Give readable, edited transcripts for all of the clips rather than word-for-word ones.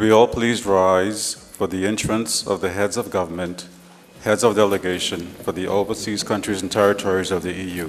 we all please rise for the entrance of the heads of government, heads of delegation for the overseas countries and territories of the EU.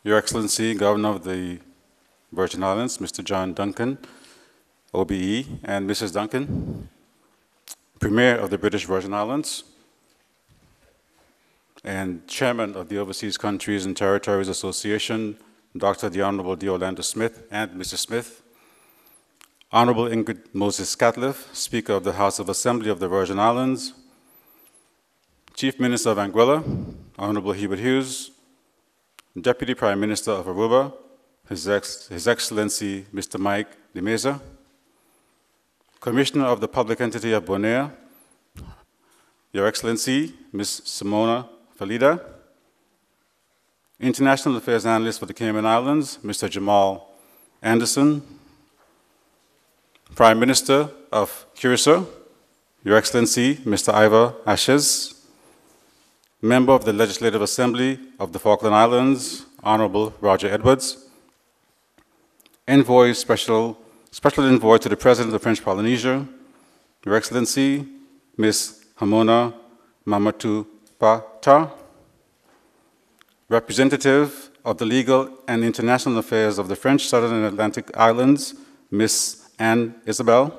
Your Excellency, Governor of the Virgin Islands, Mr. John Duncan, OBE, and Mrs. Duncan, Premier of the British Virgin Islands, and Chairman of the Overseas Countries and Territories Association, Dr. the Honorable D. Orlando Smith and Mr. Smith, Honorable Ingrid Moses Catliff, Speaker of the House of Assembly of the Virgin Islands, Chief Minister of Anguilla, Honorable Hubert Hughes, Deputy Prime Minister of Aruba, His Excellency Mr. Mike de Meza, Commissioner of the Public Entity of Bonaire, Your Excellency Ms. Simona Falida, International Affairs Analyst for the Cayman Islands, Mr. Jamal Anderson, Prime Minister of Curacao, Your Excellency Mr. Ivor Ashes, Member of the Legislative Assembly of the Falkland Islands, Honorable Roger Edwards, Special Envoy to the President of French Polynesia, Your Excellency Ms. Hamona Mamatu Pata, Representative of the Legal and International Affairs of the French Southern and Atlantic Islands, Ms. Anne Isabel,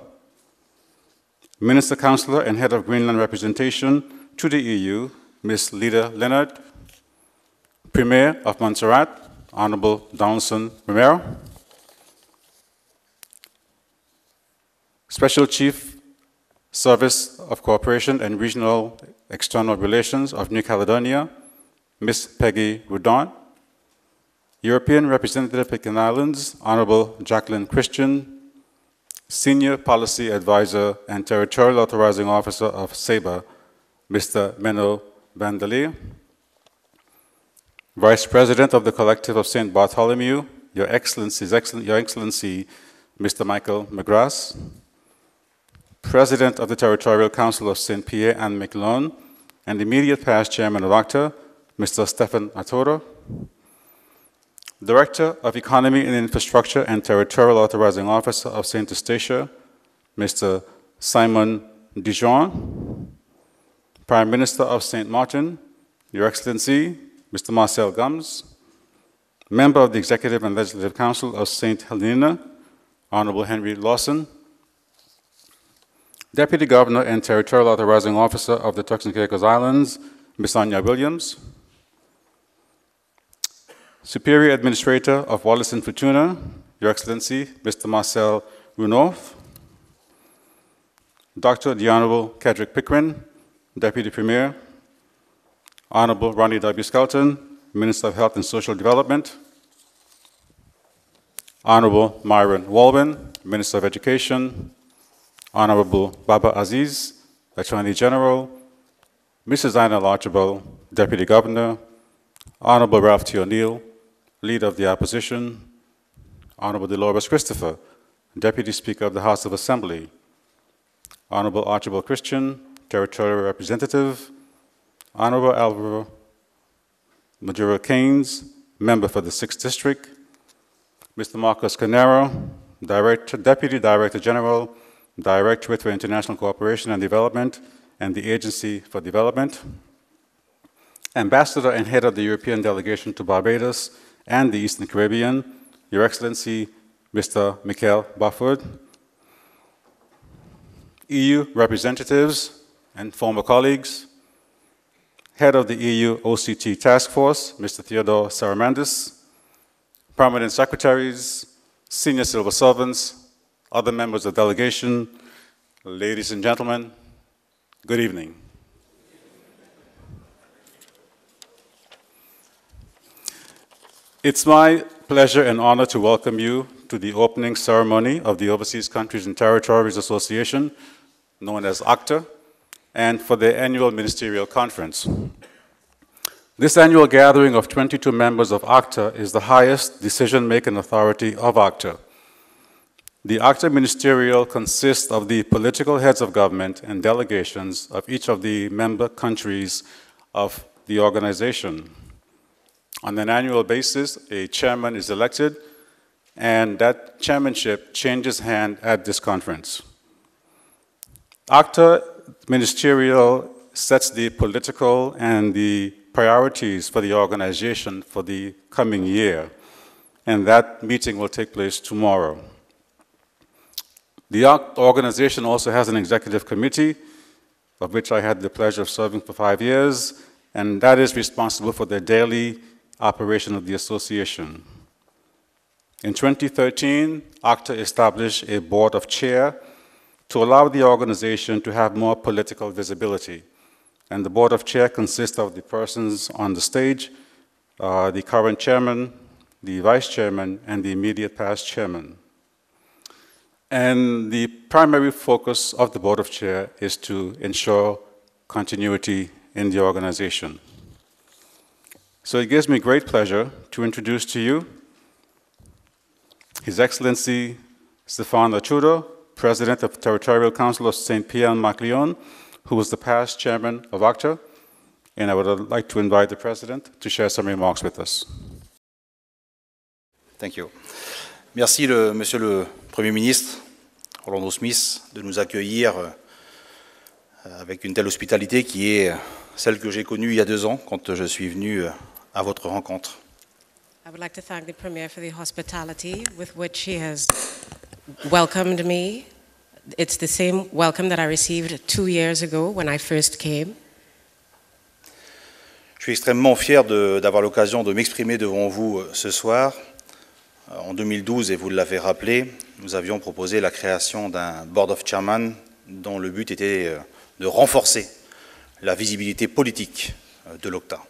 Minister Counselor and Head of Greenland Representation to the EU, Ms. Lida Leonard, Premier of Montserrat, Honorable Donaldson Romero, Special Chief Service of Cooperation and Regional External Relations of New Caledonia, Ms. Peggy Rudon, European Representative Pitcairn Islands, Honorable Jacqueline Christian, Senior Policy Advisor and Territorial Authorizing Officer of SABA, Mr. Menno Vandelier, Vice President of the Collective of St. Bartholomew, Your Excellency, Mr. Michael McGrath, President of the Territorial Council of St. Pierre and Miquelon, and immediate past Chairman of ACTA, Mr. Stefan Arturo, Director of Economy and Infrastructure and Territorial Authorizing Officer of St. Eustatia, Mr. Simon Dijon, Prime Minister of St. Martin, Your Excellency, Mr. Marcel Gums, Member of the Executive and Legislative Council of St. Helena, Honorable Henry Lawson, Deputy Governor and Territorial Authorizing Officer of the Turks and Caicos Islands, Ms. Anya Williams, Superior Administrator of Wallis and Futuna, Your Excellency, Mr. Marcel Runoff, Dr. the Honorable Kedrick Pickering, Deputy Premier, Honorable Ronnie W. Skelton, Minister of Health and Social Development, Honorable Myron Walwyn, Minister of Education, Honorable Baba Aziz, Attorney General, Mrs. Zainal Archibald, Deputy Governor, Honorable Ralph T. O'Neill, Leader of the Opposition, Honorable Dolores Christopher, Deputy Speaker of the House of Assembly, Honorable Archibald Christian, Territorial Representative, Honorable Alvaro Maduro Keynes, Member for the 6th District, Mr. Marcos Canero, Deputy Director General, Directorate for International Cooperation and Development, and the Agency for Development, Ambassador and Head of the European Delegation to Barbados and the Eastern Caribbean, Your Excellency, Mr. Michael Baffoud, EU representatives and former colleagues, Head of the EU OCT Task Force, Mr. Theodore Saramandis, Permanent Secretaries, Senior Civil Servants, other members of the delegation, ladies and gentlemen, good evening. It's my pleasure and honor to welcome you to the opening ceremony of the Overseas Countries and Territories Association, known as ACTA, and for their annual ministerial conference. This annual gathering of 22 members of ACTA is the highest decision-making authority of ACTA. The ACTA Ministerial consists of the political heads of government and delegations of each of the member countries of the organization. On an annual basis, a chairman is elected, and that chairmanship changes hand at this conference. ACTA Ministerial sets the political and the priorities for the organization for the coming year, and that meeting will take place tomorrow. The organization also has an executive committee, of which I had the pleasure of serving for 5 years, and that is responsible for the daily operation of the association. In 2013, ACTA established a board of chair to allow the organization to have more political visibility. And the board of chair consists of the persons on the stage, the current chairman, the vice chairman, and the immediate past chairman. And the primary focus of the board of chair is to ensure continuity in the organization. So it gives me great pleasure to introduce to you His Excellency Stéphane Arturo, President of the Territorial Council of St. Pierre and Miquelon, who was the past chairman of ACTA, and I would like to invite the President to share some remarks with us. Thank you. Merci, Monsieur le Premier ministre, Orlando Smith, de nous accueillir avec une telle hospitalité qui est celle que j'ai connue il y a 2 ans quand je suis venu à votre rencontre. I would like to thank the Premier for the hospitality with which he has welcomed me. It's the same welcome that I received 2 years ago when I first came. Je suis extrêmement fier d'avoir l'occasion de m'exprimer devant vous ce soir. En 2012, et vous l'avez rappelé, nous avions proposé la création d'un Board of Chairman dont le but était de renforcer la visibilité politique de l'OCTA.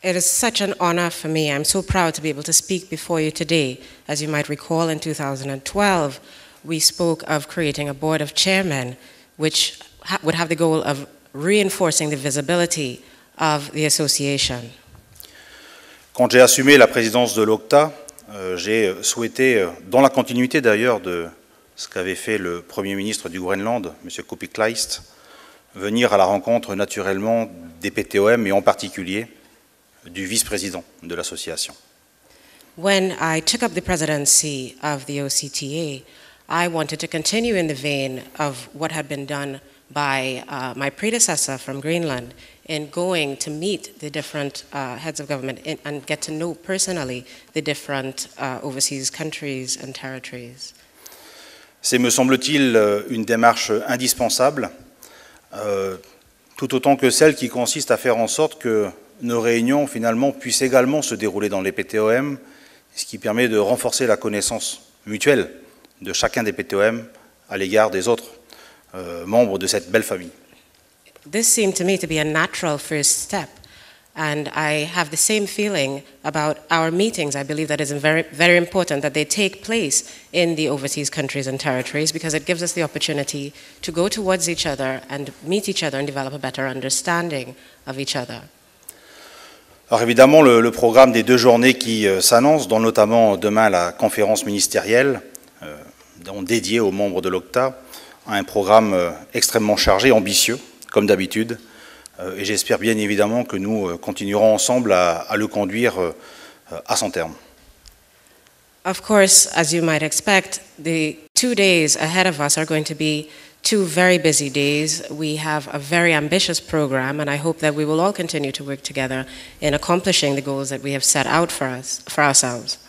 It is such an honor for me. I'm so proud to be able to speak before you today. As you might recall, in 2012, we spoke of creating a board of chairmen which would have the goal of reinforcing the visibility of the association. Quand j'ai assumé la présidence de l'OCTA, j'ai souhaité, dans la continuité d'ailleurs de ce qu'avait fait le Premier ministre du Groenland, M. Kopi Kleist, venir à la rencontre naturellement des PTOM et en particulier du vice-président de l'association. When I took up the presidency of the OCTA, I wanted to continue in the vein of what had been done by my predecessor from Greenland in going to meet the different heads of government and get to know personally the different overseas countries and territories. C'est, me semble-t-il, une démarche indispensable, tout autant que celle qui consiste à faire en sorte que nos réunions, finalement, puissent également se dérouler dans les PTOM, ce qui permet de renforcer la connaissance mutuelle de chacun des PTOM à l'égard des autres membres de cette belle famille. This seemed to me to be a natural first step, and I have the same feeling about our meetings. I believe that it is very, very important that they take place in the overseas countries and territories because it gives us the opportunity to go towards each other and meet each other and develop a better understanding of each other. Alors évidemment, le programme des 2 journées qui s'annonce, dont notamment demain la conférence ministérielle dédiée aux membres de l'OCTA, a un programme extrêmement chargé, ambitieux, comme d'habitude, et j'espère bien évidemment que nous continuerons ensemble à le conduire à son terme. Of course, as you might expect, the 2 days ahead of us are going to be 2 very busy days. We have a very ambitious program, and I hope that we will all continue to work together in accomplishing the goals that we have set out for ourselves.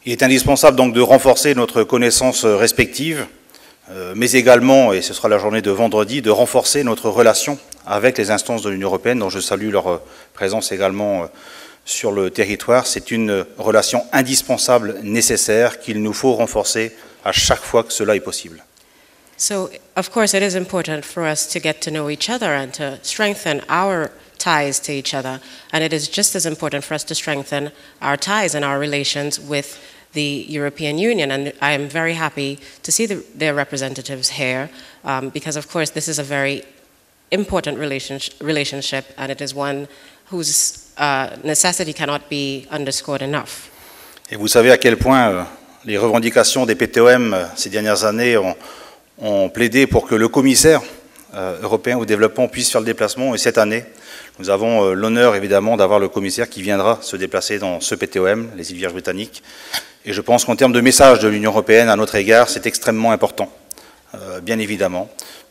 Il est indispensable donc de renforcer notre connaissance respective, mais également, et ce sera la journée de vendredi, de renforcer notre relation avec les instances de l'Union européenne, dont je salue leur présence également sur le territoire. C'est une relation indispensable, nécessaire, qu'il nous faut renforcer à chaque fois que cela est possible. So, of course, it is important for us to get to know each other and to strengthen our ties to each other. And it is just as important for us to strengthen our ties and our relations with the European Union. And I am very happy to see their representatives here because, of course, this is a very important relationship, and it is one whose necessity cannot be underscored enough. Et vous savez à quel point les revendications des PTOM ces dernières années ont plaidé pour que le commissaire européen au développement puisse faire le déplacement. Et cette année, nous avons l'honneur évidemment d'avoir le commissaire qui viendra se déplacer dans ce PTOM, les îles Vierges britanniques. Et je pense qu'en termes de message de l'Union européenne à notre égard, c'est extrêmement important, bien évidemment.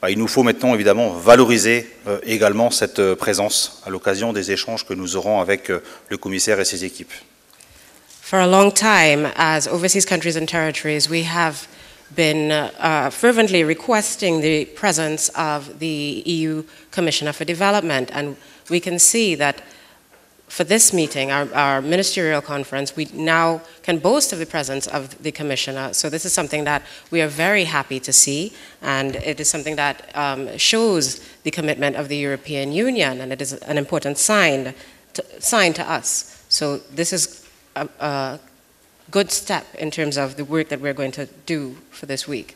Il nous faut maintenant évidemment valoriser également cette présence à l'occasion des échanges que nous aurons avec le commissaire et ses équipes. For a long time, as overseas countries and territories, we have been fervently requesting the presence of the EU Commissioner for Development, and we can see that for this meeting, our ministerial conference, we now can boast of the presence of the Commissioner. So this is something that we are very happy to see, and it is something that shows the commitment of the European Union, and it is an important sign to us. So this is a good step in terms of the work that we're going to do for this week.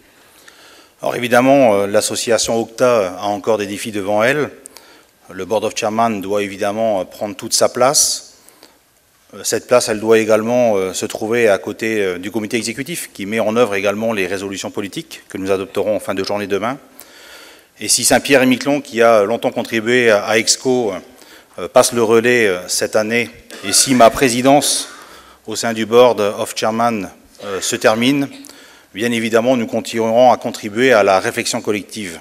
Alors évidemment, l'association OCTA a encore des défis devant elle. Le Board of Chairman doit évidemment prendre toute sa place. Cette place, elle doit également se trouver à côté du comité exécutif qui met en œuvre également les résolutions politiques que nous adopterons en fin de journée demain. Et si Saint-Pierre-et-Miquelon, qui a longtemps contribué à EXCO, passe le relais cette année, et si ma présidence au sein du Board of Chairman se termine, bien évidemment, nous continuerons à contribuer à la réflexion collective.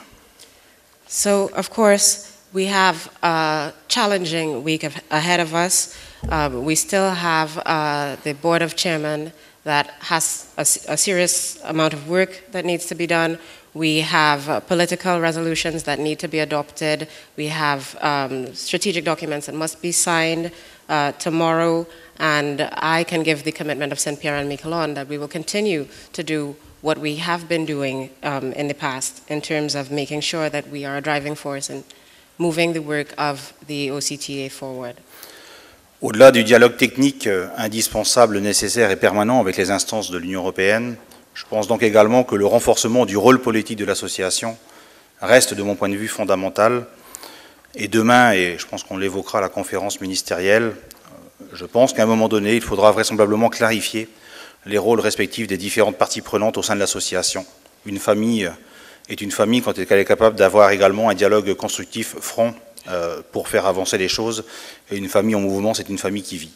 So, of course, we have a challenging week ahead of us. We still have the Board of Chairmen that has a serious amount of work that needs to be done. We have political resolutions that need to be adopted. We have strategic documents that must be signed tomorrow. And I can give the commitment of Saint-Pierre and Miquelon that we will continue to do what we have been doing in the past in terms of making sure that we are a driving force in moving the work of the OCTA forward. Au-delà du dialogue technique indispensable, nécessaire et permanent avec les instances de l'Union européenne, je pense donc également que le renforcement du rôle politique de l'association reste, de mon point de vue, fondamental. Et demain, et je pense qu'on l'évoquera à la conférence ministérielle, je pense qu'à un moment donné, il faudra vraisemblablement clarifier les rôles respectifs des différentes parties prenantes au sein de l'association. Une famille est une famille quand elle est capable d'avoir également un dialogue constructif franc pour faire avancer les choses. Et une famille en mouvement, c'est une famille qui vit.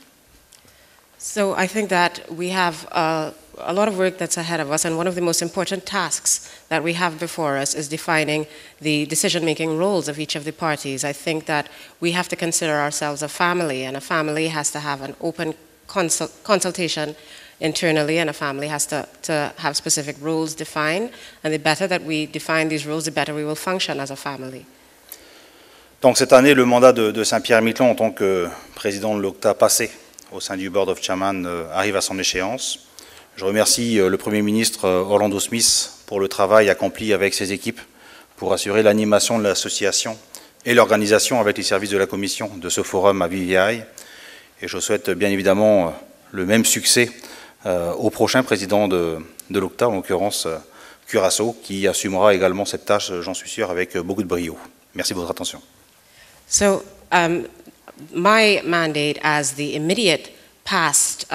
So I think that we have a lot of work that's ahead of us, and one of the most important tasks that we have before us is defining the decision-making roles of each of the parties. I think that we have to consider ourselves a family, and a family has to have an open consultation internally, and a family has to have specific roles defined, and the better that we define these roles, the better we will function as a family. Donc cette année, le mandat de Saint-Pierre-et-Miquelon en tant que président de l'OCTA passé au sein du Board of Chairman arrive à son échéance. Je remercie le Premier ministre Orlando Smith pour le travail accompli avec ses équipes pour assurer l'animation de l'association et l'organisation avec les services de la Commission de ce forum à Viviaï. Et je souhaite bien évidemment le même succès au prochain président de l'OCTA, en l'occurrence Curaçao, qui assumera également cette tâche, j'en suis sûr, avec beaucoup de brio. Merci de votre attention. So, my mandate as the immediate past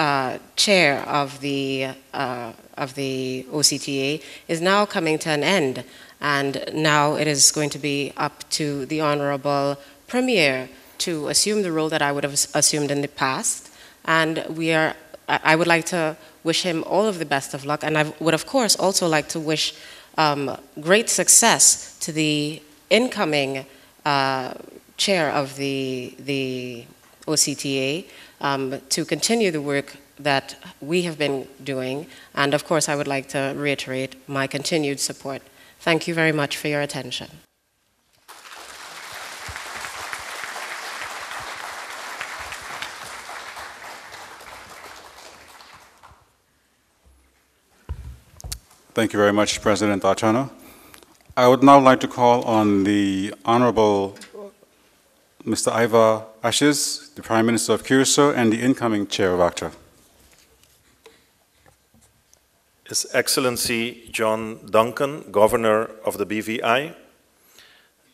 chair of the OCTA is now coming to an end, and now it is going to be up to the Honorable Premier to assume the role that I would have assumed in the past. And I would like to wish him all of the best of luck, and I would of course also like to wish great success to the incoming chair of the OCTA to continue the work that we have been doing. And of course, I would like to reiterate my continued support. Thank you very much for your attention. Thank you very much, President Achana. I would now like to call on the Honorable Mr. Ivar Ashes, the Prime Minister of Curacao and the incoming Chair of ACTA. His Excellency John Duncan, Governor of the BVI,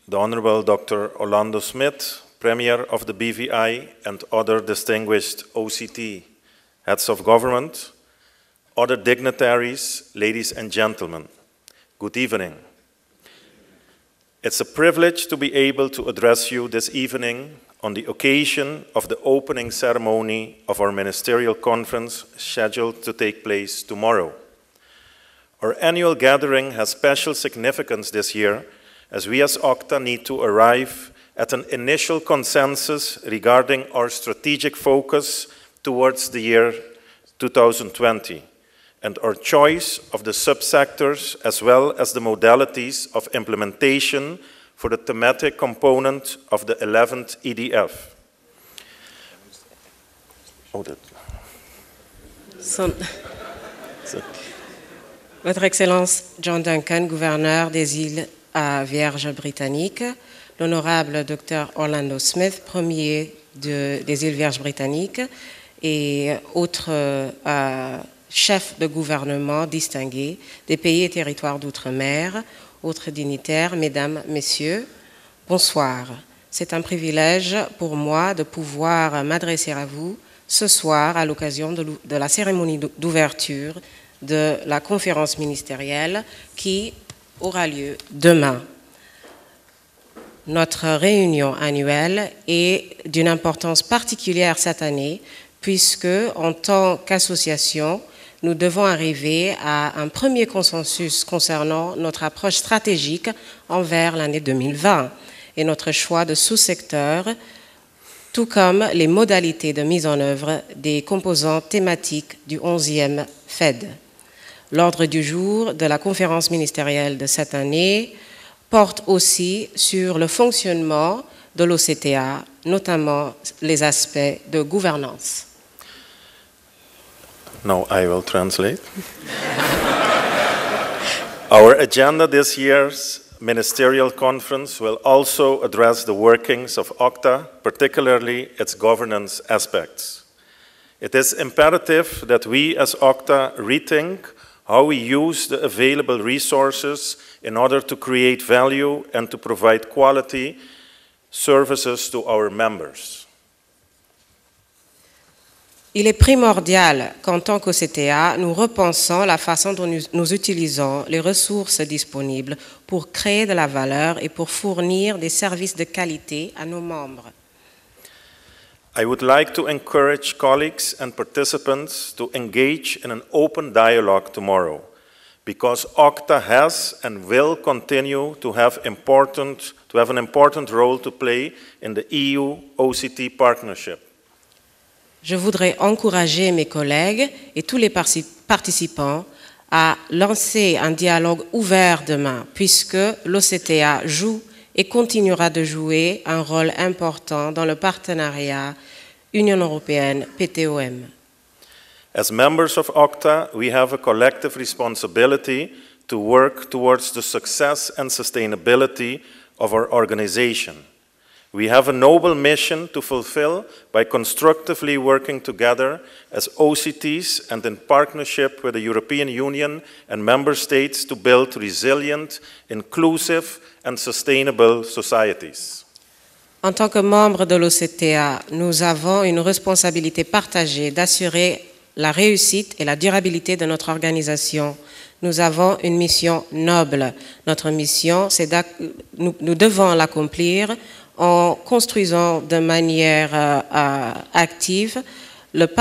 the Honorable Dr. Orlando Smith, Premier of the BVI, and other distinguished OCT heads of government, other dignitaries, ladies and gentlemen, good evening. It's a privilege to be able to address you this evening on the occasion of the opening ceremony of our ministerial conference scheduled to take place tomorrow. Our annual gathering has special significance this year, as we as ACTA need to arrive at an initial consensus regarding our strategic focus towards the year 2020, and our choice of the subsectors as well as the modalities of implementation for the thematic component of the 11th EDF. Votre Excellence John Duncan, gouverneur des îles Vierges britanniques, l'honorable Dr. Orlando Smith, premier des îles Vierges britanniques, et autres chefs de gouvernement distingués des pays et territoires d'outre-mer, autres dignitaires, mesdames, messieurs, bonsoir. C'est un privilège pour moi de pouvoir m'adresser à vous ce soir à l'occasion de la cérémonie d'ouverture de la conférence ministérielle qui aura lieu demain. Notre réunion annuelle est d'une importance particulière cette année puisque, en tant qu'association, nous devons arriver à un premier consensus concernant notre approche stratégique envers l'année 2020 et notre choix de sous-secteur, tout comme les modalités de mise en œuvre des composants thématiques du 11e FED. L'ordre du jour de la conférence ministérielle de cette année porte aussi sur le fonctionnement de l'OCTA, notamment les aspects de gouvernance. Now I will translate. Our agenda this year's ministerial conference will also address the workings of ACTA, particularly its governance aspects. It is imperative that we as ACTA rethink how we use the available resources in order to create value and to provide quality services to our members. Il est primordial qu'en tant qu'OCTA, nous repensons la façon dont nous utilisons les ressources disponibles pour créer de la valeur et pour fournir des services de qualité à nos membres. I would like to encourage colleagues and participants to engage in an open dialogue tomorrow, because ACTA has and will continue to have an important role to play in the EU-OCT partnership. Je voudrais encourager mes collègues et tous les participants à lancer un dialogue ouvert demain, puisque l'OCTA joue et continuera de jouer un rôle important dans le partenariat Union européenne-PTOM. As members of ACTA, we have a collective responsibility to work towards the success and sustainability of our organization. We have a noble mission to fulfill by constructively working together as OCTs and in partnership with the European Union and member states to build resilient, inclusive and sustainable societies. En tant que membres de l'OCTA, nous avons une responsabilité partagée d'assurer la réussite et la durabilité de notre organisation. Nous avons une mission noble. Notre mission, nous devons l'accomplir en construisant de manière active notre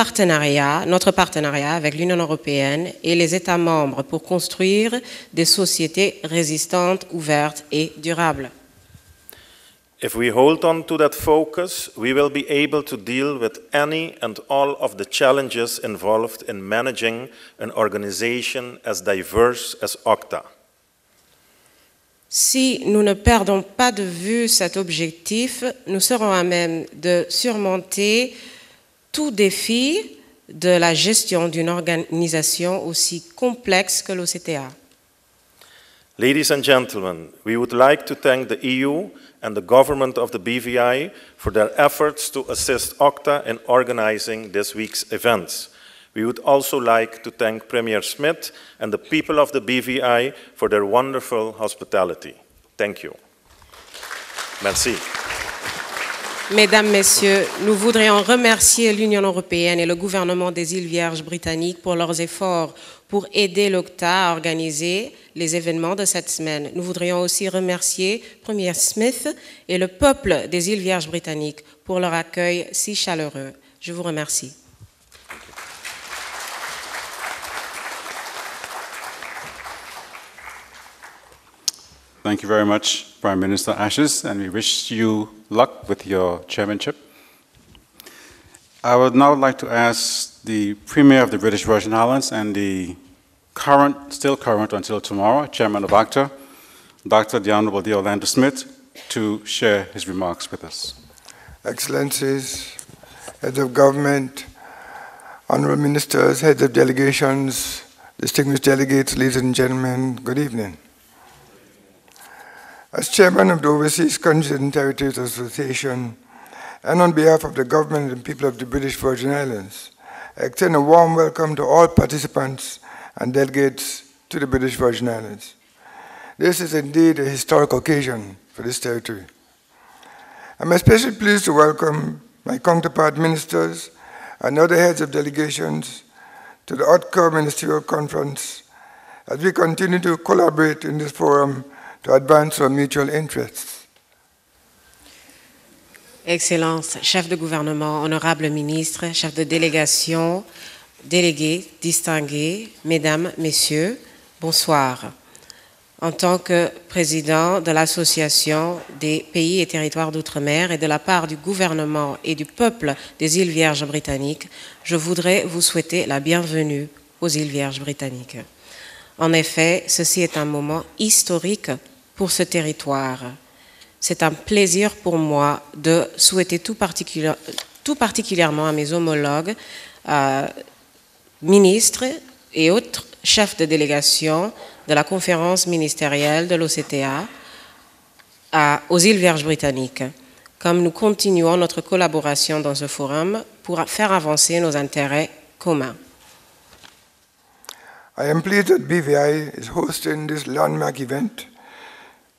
partenariat avec l'Union européenne et les États membres pour construire des sociétés résistantes, ouvertes et durables. If we hold on to that focus, we will be able to deal with any and all of the challenges involved in managing an organization as diverse as ACTA. Si nous ne perdons pas de vue cet objectif, nous serons à même de surmonter tout défi de la gestion d'une organisation aussi complexe que l'OCTA. Ladies and gentlemen, we would like to thank the EU and the government of the BVI for their efforts to assist OCTA in organizing this week's events. We would also like to thank Premier Smith and the people of the BVI for their wonderful hospitality. Thank you. Merci. Mesdames, Messieurs, nous voudrions remercier l'Union européenne et le gouvernement des îles Vierges britanniques pour leurs efforts pour aider l'OCTA à organiser les événements de cette semaine. Nous voudrions aussi remercier Premier Smith et le peuple des îles Vierges britanniques pour leur accueil si chaleureux. Je vous remercie. Thank you very much, Prime Minister Ashes, and we wish you luck with your chairmanship. I would now like to ask the Premier of the British Virgin Islands and the still current until tomorrow, Chairman of ACTA, Dr. the Honorable D. Orlando Smith, to share his remarks with us. Excellencies, heads of government, honorable ministers, heads of delegations, distinguished delegates, ladies and gentlemen, good evening. As chairman of the Overseas Countries and Territories Association, and on behalf of the government and people of the British Virgin Islands, I extend a warm welcome to all participants and delegates to the British Virgin Islands. This is indeed a historic occasion for this territory. I'm especially pleased to welcome my counterpart ministers and other heads of delegations to the OCTA Ministerial Conference as we continue to collaborate in this forum to advance our mutual interests. Excellences, chef de gouvernement, honorables ministres, chefs de délégation, délégués, distingués, mesdames, messieurs, bonsoir. En tant que président de l'Association des pays et territoires d'outre-mer et de la part du gouvernement et du peuple des îles Vierges britanniques, je voudrais vous souhaiter la bienvenue aux îles Vierges britanniques. En effet, ceci est un moment historique pour ce territoire. C'est un plaisir pour moi de souhaiter tout particulièrement à mes homologues, ministres et autres chefs de délégation de la conférence ministérielle de l'OCTA aux îles Vierges britanniques, comme nous continuons notre collaboration dans ce forum pour faire avancer nos intérêts communs. I am pleased that BVI is hosting this landmark event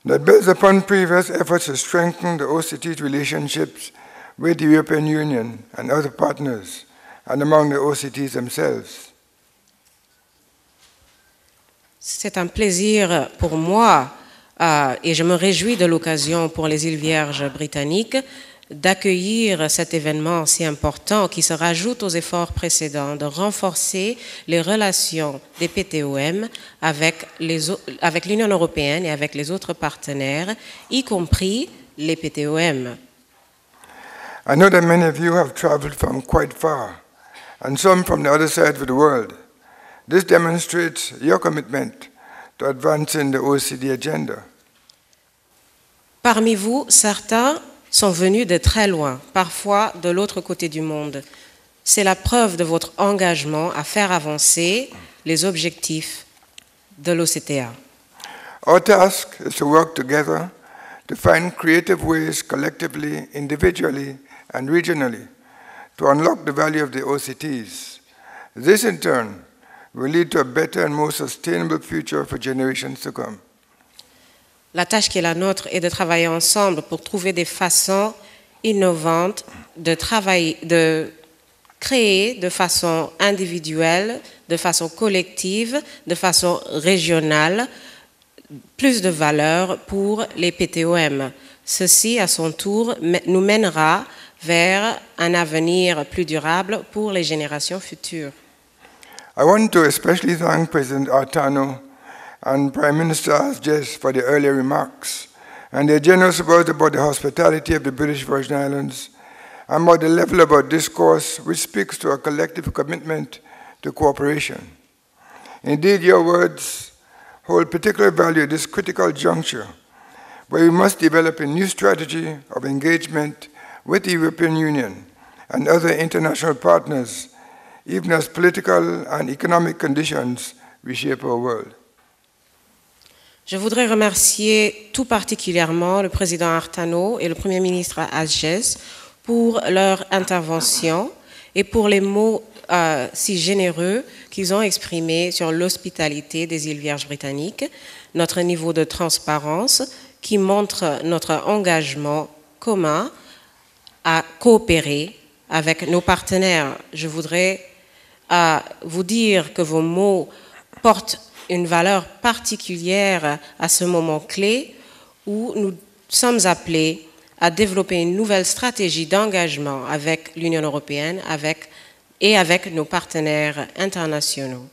that builds upon previous efforts to strengthen the OCT's relationships with the European Union and other partners, and among the OCTs themselves. C'est un plaisir pour moi et je me réjouis de l'occasion pour les îles Vierges britanniques d'accueillir cet événement si important qui se rajoute aux efforts précédents de renforcer les relations des PTOM avec l'Union européenne et avec les autres partenaires, y compris les PTOM. I know that many of you have traveled from quite far, and some from the other side of the world. This demonstrates your commitment to advancing the OECD agenda. Parmi vous, certains sont venus de très loin, parfois de l'autre côté du monde. C'est la preuve de votre engagement à faire avancer les objectifs de l'OCTA. Our task is to work together to find creative ways collectively, individually, and regionally to unlock the value of the OCTs. This, in turn, will lead to a better and more sustainable future for generations to come. La tâche qui est la nôtre est de travailler ensemble pour trouver des façons innovantes de créer de façon individuelle, de façon collective, de façon régionale, plus de valeur pour les PTOM. Ceci, à son tour, nous mènera vers un avenir plus durable pour les générations futures. I want to especially thank President Artano and Prime Minister Asjes for their earlier remarks and their generous words about the hospitality of the British Virgin Islands and about the level of our discourse which speaks to our collective commitment to cooperation. Indeed, your words hold particular value at this critical juncture where we must develop a new strategy of engagement with the European Union and other international partners, even as political and economic conditions reshape our world. Je voudrais remercier tout particulièrement le président Artano et le premier ministre Asges pour leur intervention et pour les mots si généreux qu'ils ont exprimés sur l'hospitalité des îles Vierges britanniques, notre niveau de transparence qui montre notre engagement commun à coopérer avec nos partenaires. Je voudrais vous dire que vos mots portent une valeur particulière à ce moment clé où nous sommes appelés à développer une nouvelle stratégie d'engagement avec l'Union européenne et avec nos partenaires internationaux.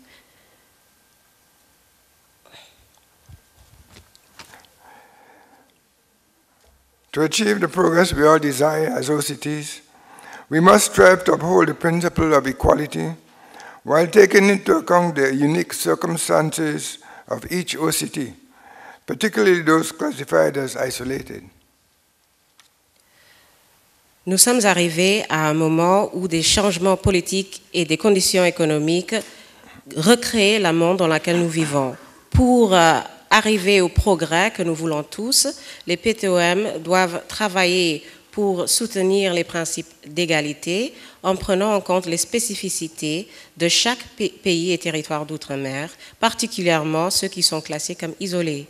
To achieve the progress we all desire as OCTs, we must strive to uphold the principle of equality while taking into account the unique circumstances of each OCT, particularly those classified as isolated. Nous sommes arrivés à un moment où des changements politiques et des conditions économiques recréent le monde dans lequel nous vivons. Pour arriver au progrès que nous voulons tous, les PTOM doivent travailler pour soutenir les principes d'égalité en prenant en compte les spécificités de chaque pays et territoire d'outre-mer, particulièrement ceux qui sont classés comme isolés.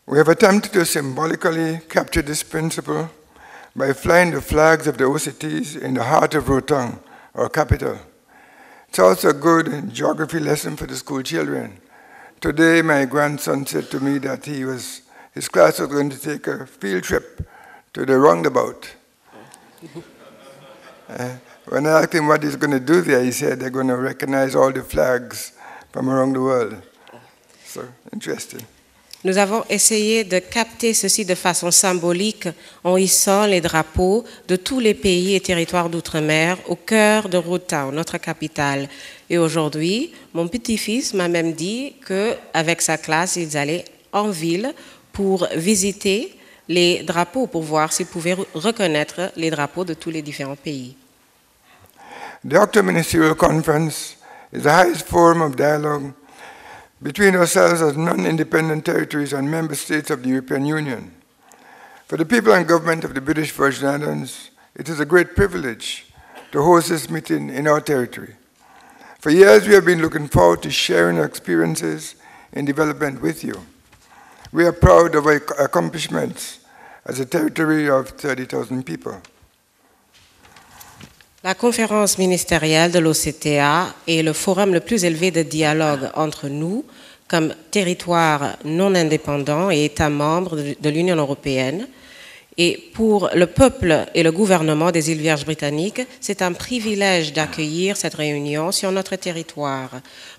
We have attempted to symbolically capture this principle by flying the flags of the OCTs in the heart of Rotong, our capital. It's also a good geography lesson for the school children. Today, my grandson said to me that his class was going to take a field trip to the roundabout. When I asked him what he's going to do there, he said they're going to recognize all the flags from around the world. So, interesting. Nous avons essayé de capter ceci de façon symbolique en hissant les drapeaux de tous les pays et territoires d'outre-mer au cœur de Rotown, notre capitale. Et aujourd'hui, mon petit-fils m'a même dit qu'avec sa classe, ils allaient en ville pour visiter les drapeaux, pour voir s'ils pouvaient reconnaître les drapeaux de tous les différents pays. The Octo Ministerial Conference is the highest forum of dialogue between ourselves as non-independent territories and member states of the European Union. For the people and government of the British Virgin Islands, it is a great privilege to host this meeting in our territory. For years, we have been looking forward to sharing our experiences in development with you. We are proud of our accomplishments as a territory of 30,000 people. La conférence ministérielle de l'OCTA est le forum le plus élevé de dialogue entre nous, comme territoire non indépendant et États membres de l'Union européenne. Et pour le peuple et le gouvernement des îles Vierges britanniques, c'est un privilège d'accueillir cette réunion sur notre territoire.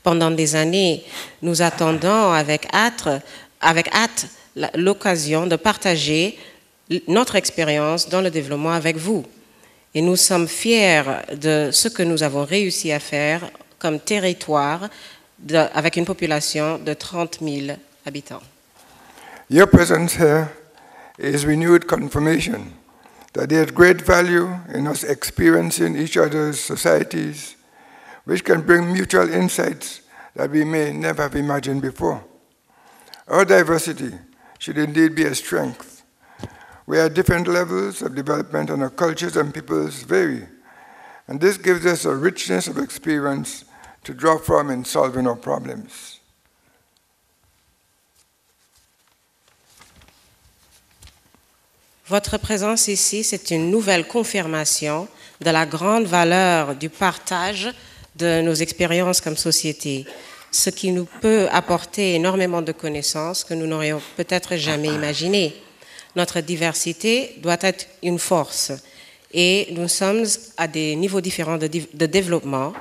Pendant des années, nous attendons avec hâte l'occasion de partager notre expérience dans le développement avec vous. Et nous sommes fiers de ce que nous avons réussi à faire comme territoire avec une population de 30 000 habitants. Your presence here is renewed confirmation that there is great value in us experiencing each other's societies, which can bring mutual insights that we may never have imagined before. Our diversity should indeed be a strength. We are at different levels of development and our cultures and peoples vary. And this gives us a richness of experience to draw from in solving our problems. Votre présence ici, c'est une nouvelle confirmation de la grande valeur du partage de nos expériences comme société, ce qui nous peut apporter énormément de connaissances que nous n'aurions peut-être jamais imaginées. Notre diversité doit être une force et nous sommes à des niveaux différents de développement.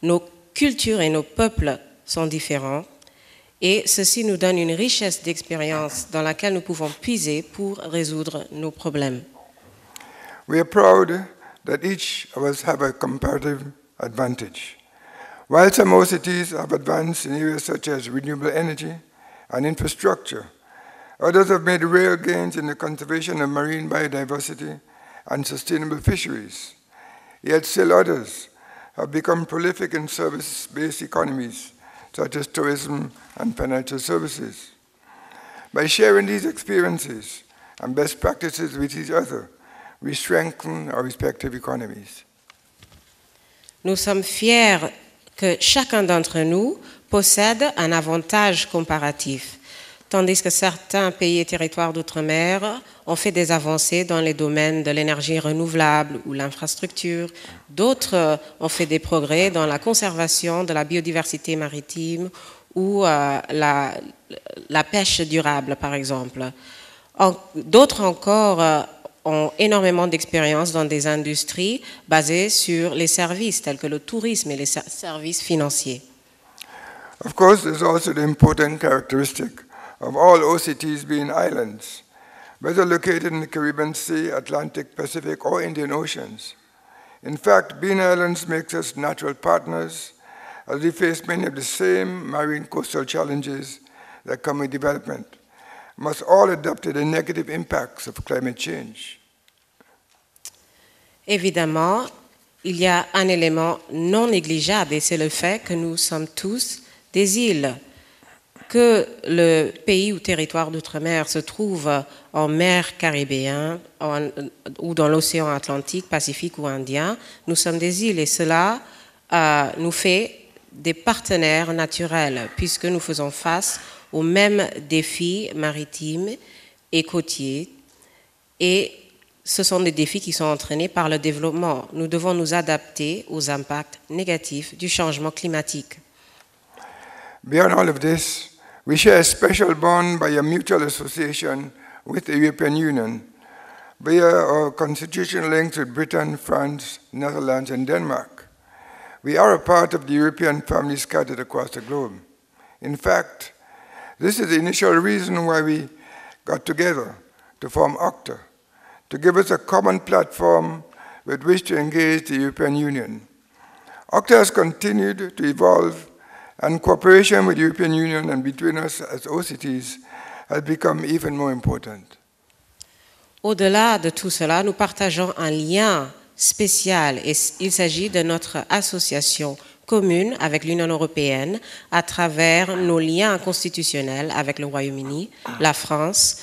Nos cultures et nos peuples sont différents et ceci nous donne une richesse d'expérience dans laquelle nous pouvons puiser pour résoudre nos problèmes. We are proud that each of us have a comparative advantage. While some OCTs have advanced in areas such as renewable energy and infrastructure, others have made real gains in the conservation of marine biodiversity and sustainable fisheries. Yet still others have become prolific in service-based economies, such as tourism and financial services. By sharing these experiences and best practices with each other, we strengthen our respective economies. Nous sommes fiers que chacun d'entre nous possède un avantage comparatif, tandis que certains pays et territoires d'outre-mer ont fait des avancées dans les domaines de l'énergie renouvelable ou l'infrastructure. D'autres ont fait des progrès dans la conservation de la biodiversité maritime ou la pêche durable, par exemple. D'autres encore ont énormément d'expérience dans des industries basées sur les services, tels que le tourisme et les services financiers. Of course, there's also the important characteristic of all OCTs being islands, whether located in the Caribbean Sea, Atlantic, Pacific, or Indian Oceans. In fact, being islands makes us natural partners as we face many of the same marine coastal challenges that come with development, must all adapt to the negative impacts of climate change. Évidemment, il y a un élément non négligeable et c'est le fait que nous sommes tous des îles. Que le pays ou territoire d'outre-mer se trouve en mer Caribéen ou dans l'océan Atlantique, Pacifique ou Indien, nous sommes des îles et cela nous fait des partenaires naturels puisque nous faisons face aux mêmes défis maritimes et côtiers et ce sont des défis qui sont entraînés par le développement. Nous devons nous adapter aux impacts négatifs du changement climatique. Beyond all of this, we share a special bond by a mutual association with the European Union via our constitutional links with Britain, France, Netherlands, and Denmark. We are a part of the European family scattered across the globe. In fact, this is the initial reason why we got together to form OCTA, to give us a common platform with which to engage the European Union. OCTA has continued to evolve, and cooperation with the European Union and between us as OCTs has become even more important. Au-delà de tout cela, nous partageons un lien spécial et il s'agit de notre association commune avec l'Union européenne à travers nos liens constitutionnels avec le Royaume-Uni, la France,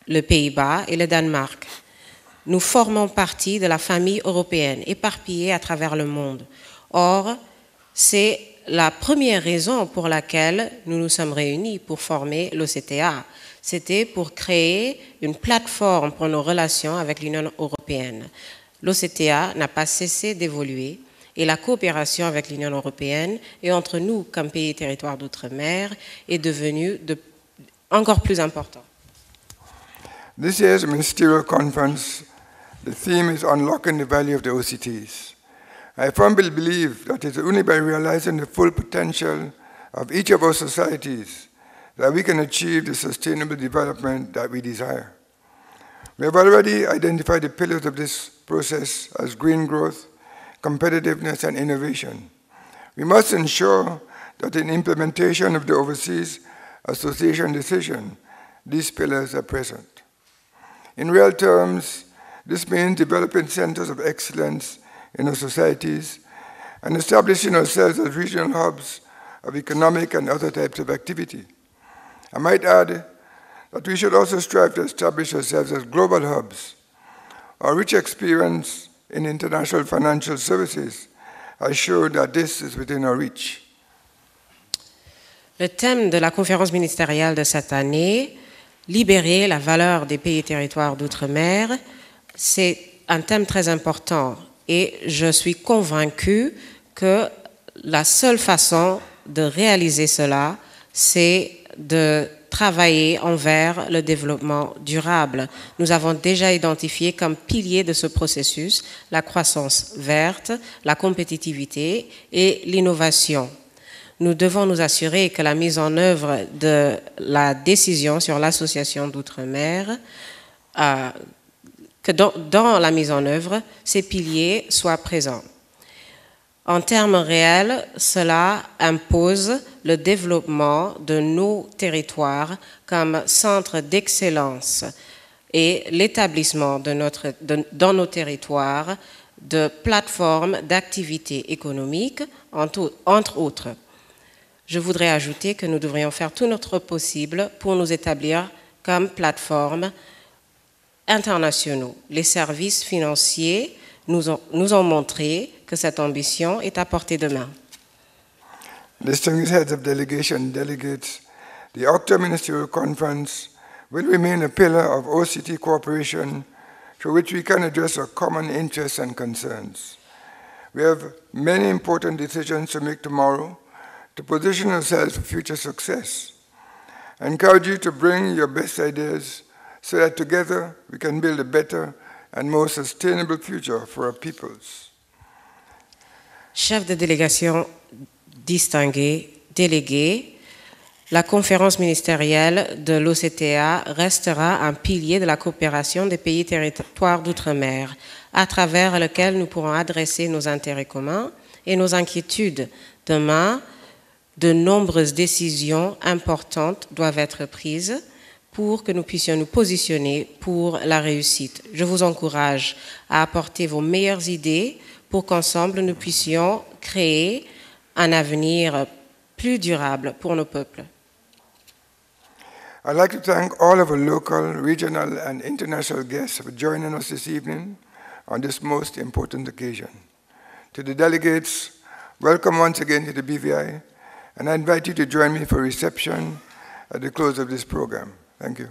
le Pays-Bas et le Danemark. Nous formons partie de la famille européenne éparpillée à travers le monde. Or, c'est la première raison pour laquelle nous nous sommes réunis pour former l'OCTA. C'était pour créer une plateforme pour nos relations avec l'Union européenne. L'OCTA n'a pas cessé d'évoluer et la coopération avec l'Union européenne et entre nous comme pays et territoires d'outre-mer est devenue encore plus importante. This year's ministerial conference, the theme is Unlocking the Value of the OCTs. I firmly believe that it's only by realizing the full potential of each of our societies that we can achieve the sustainable development that we desire. We have already identified the pillars of this process as green growth, competitiveness, and innovation. We must ensure that in implementation of the Overseas Association decision, these pillars are present. In real terms, this means developing centers of excellence in our societies and establishing ourselves as regional hubs of economic and other types of activity. I might add that we should also strive to establish ourselves as global hubs. Our rich experience in international financial services has shown that this is within our reach. Le thème de la conférence ministérielle de cette année, libérer la valeur des pays et territoires d'outre-mer, c'est un thème très important. Et je suis convaincue que la seule façon de réaliser cela, c'est de travailler envers le développement durable. Nous avons déjà identifié comme piliers de ce processus la croissance verte, la compétitivité et l'innovation. Nous devons nous assurer que la mise en œuvre de la décision sur l'association d'outre-mer que dans la mise en œuvre, ces piliers soient présents. En termes réels, cela impose le développement de nos territoires comme centre d'excellence et l'établissement dans nos territoires de plateformes d'activités économiques, entre autres. Je voudrais ajouter que nous devrions faire tout notre possible pour nous établir comme plateforme internationaux. Les services financiers nous ont montré que cette ambition est à portée de main. Distinguished heads of delegation and delegates, the October Ministerial Conference will remain a pillar of OCT cooperation through which we can address our common interests and concerns. We have many important decisions to make tomorrow to position ourselves for future success. I encourage you to bring your best ideas so that together we can build a better and more sustainable future for our peoples. Chef de délégation distingué, délégué, la conférence ministérielle de l'OCTA restera un pilier de la coopération des pays territoires d'outre-mer, à travers lequel nous pourrons adresser nos intérêts communs et nos inquiétudes. Demain, de nombreuses décisions importantes doivent être prises pour que nous puissions nous positionner pour la réussite. Je vous encourage à apporter vos meilleures idées pour qu'ensemble nous puissions créer un avenir plus durable pour nos peuples. I'd like to thank all of our local, regional, and international guests for joining us this evening on this most important occasion. To the delegates, welcome once again to the BVI, and I invite you to join me for reception at the close of this program. Thank you.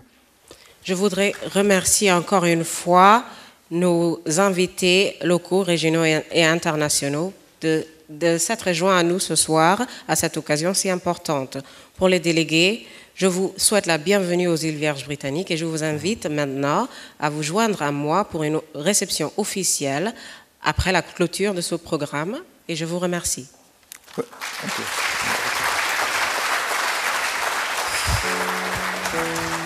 Je voudrais remercier encore une fois nos invités locaux, régionaux et internationaux de s'être joints à nous ce soir à cette occasion si importante. Pour les délégués, je vous souhaite la bienvenue aux îles Vierges britanniques et je vous invite maintenant à vous joindre à moi pour une réception officielle après la clôture de ce programme et je vous remercie. Thank you.